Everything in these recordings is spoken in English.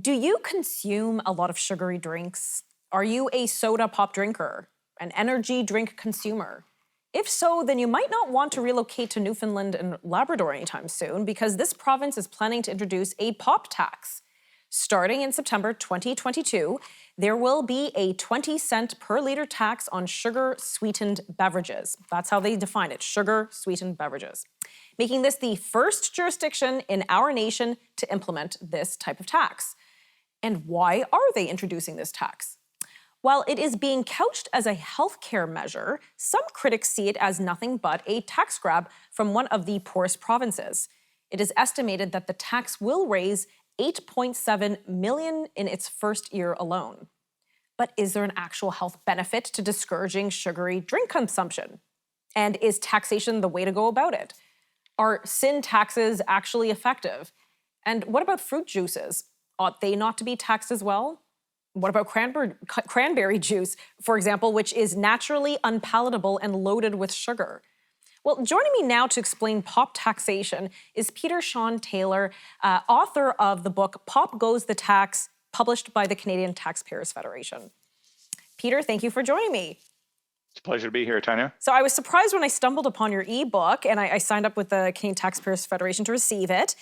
Do you consume a lot of sugary drinks? Are you a soda pop drinker, an energy drink consumer? If so, then you might not want to relocate to Newfoundland and Labrador anytime soon because this province is planning to introduce a pop tax. Starting in September 2022, there will be a 20-cent per liter tax on sugar sweetened beverages. That's how they define it, sugar sweetened beverages, making this the first jurisdiction in our nation to implement this type of tax. And why are they introducing this tax? While it is being couched as a healthcare measure, some critics see it as nothing but a tax grab from one of the poorest provinces. It is estimated that the tax will raise $8.7 million in its first year alone. But is there an actual health benefit to discouraging sugary drink consumption? And is taxation the way to go about it? Are sin taxes actually effective? And what about fruit juices? Ought they not to be taxed as well? What about cranberry juice, for example, which is naturally unpalatable and loaded with sugar? Well, joining me now to explain pop taxation is Shawn Taylor, author of the book Pop Goes the Tax, published by the Canadian Taxpayers Federation. Peter, thank you for joining me. It's a pleasure to be here, Tanya. So I was surprised when I stumbled upon your ebook, and I signed up with the Canadian Taxpayers Federation to receive it,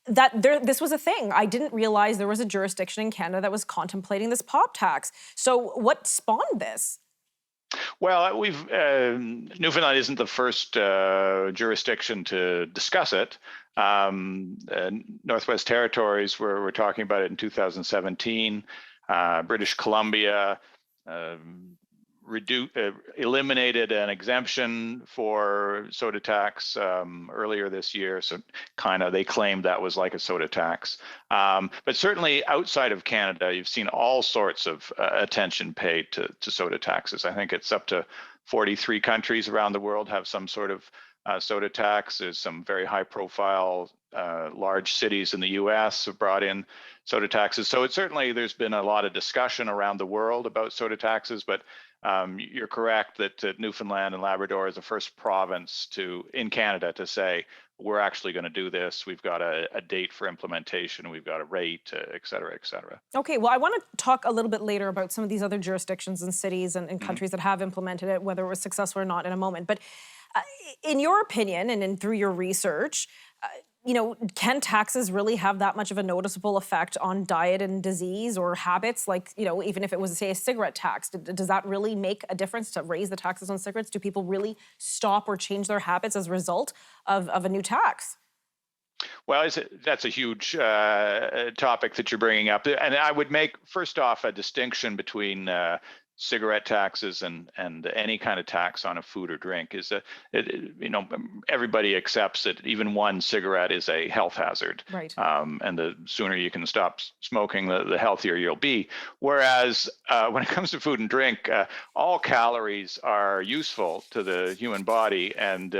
that this was a thing. I didn't realize there was a jurisdiction in Canada that was contemplating this pop tax. So what spawned this? Well, Newfoundland isn't the first jurisdiction to discuss it. Northwest Territories we're talking about it in 2017. British Columbia eliminated an exemption for soda tax earlier this year. So they claimed that was like a soda tax. But certainly outside of Canada, you've seen all sorts of attention paid to soda taxes. I think it's up to 43 countries around the world have some sort of soda tax. There's some very high profile large cities in the US have brought in soda taxes. So there's been a lot of discussion around the world about soda taxes, but you're correct that Newfoundland and Labrador is the first province in Canada to say, we're actually going to do this. We've got a date for implementation. We've got a rate, et cetera, et cetera. Okay, well, I want to talk a little bit later about some of these other jurisdictions and cities and countries that have implemented it, whether it was successful or not in a moment. But in your opinion and through your research, can taxes really have that much of a noticeable effect on diet and disease or habits? Like, even if it was, say, a cigarette tax, does that really make a difference to raise the taxes on cigarettes? Do people really stop or change their habits as a result of a new tax? Well, that's a huge topic that you're bringing up. And I would make, first off, a distinction between cigarette taxes and any kind of tax on a food or drink is that everybody accepts that even one cigarette is a health hazard, right? And the sooner you can stop smoking, the healthier you'll be. Whereas when it comes to food and drink, all calories are useful to the human body, and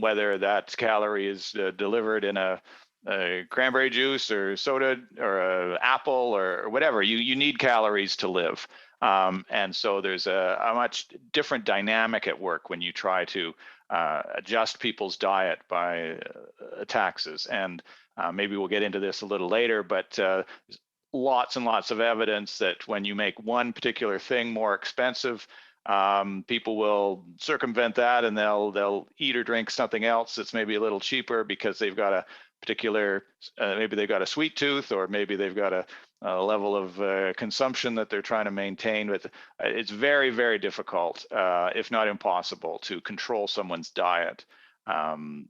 whether that calorie is delivered in a cranberry juice or soda or apple or whatever, you need calories to live. And so there's a much different dynamic at work when you try to adjust people's diet by taxes. And maybe we'll get into this a little later, but lots and lots of evidence that when you make one particular thing more expensive, people will circumvent that and they'll eat or drink something else that's maybe a little cheaper because they've got a particular, maybe they've got a sweet tooth, or maybe they've got a level of consumption that they're trying to maintain. But it's very, very difficult, if not impossible, to control someone's diet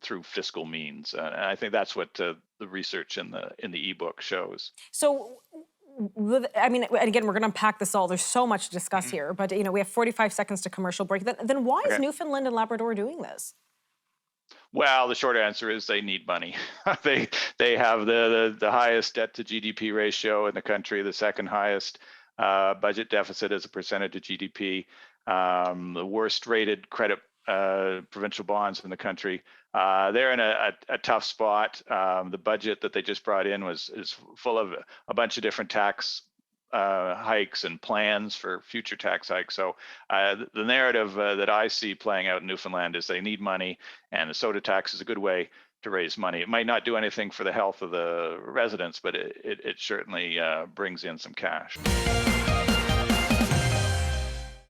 through fiscal means. And I think that's what the research in the ebook shows. So, I mean, again, we're going to unpack this all. There's so much to discuss here, but we have 45 seconds to commercial break. Then why is Newfoundland and Labrador doing this? Well, the short answer is they need money. They have the highest debt to GDP ratio in the country, the second highest budget deficit as a percentage of GDP, the worst rated credit provincial bonds in the country. They're in a tough spot. The budget that they just brought in is full of a bunch of different tax hikes and plans for future tax hikes. So the narrative that I see playing out in Newfoundland is they need money, and the soda tax is a good way to raise money. It might not do anything for the health of the residents, but it certainly brings in some cash.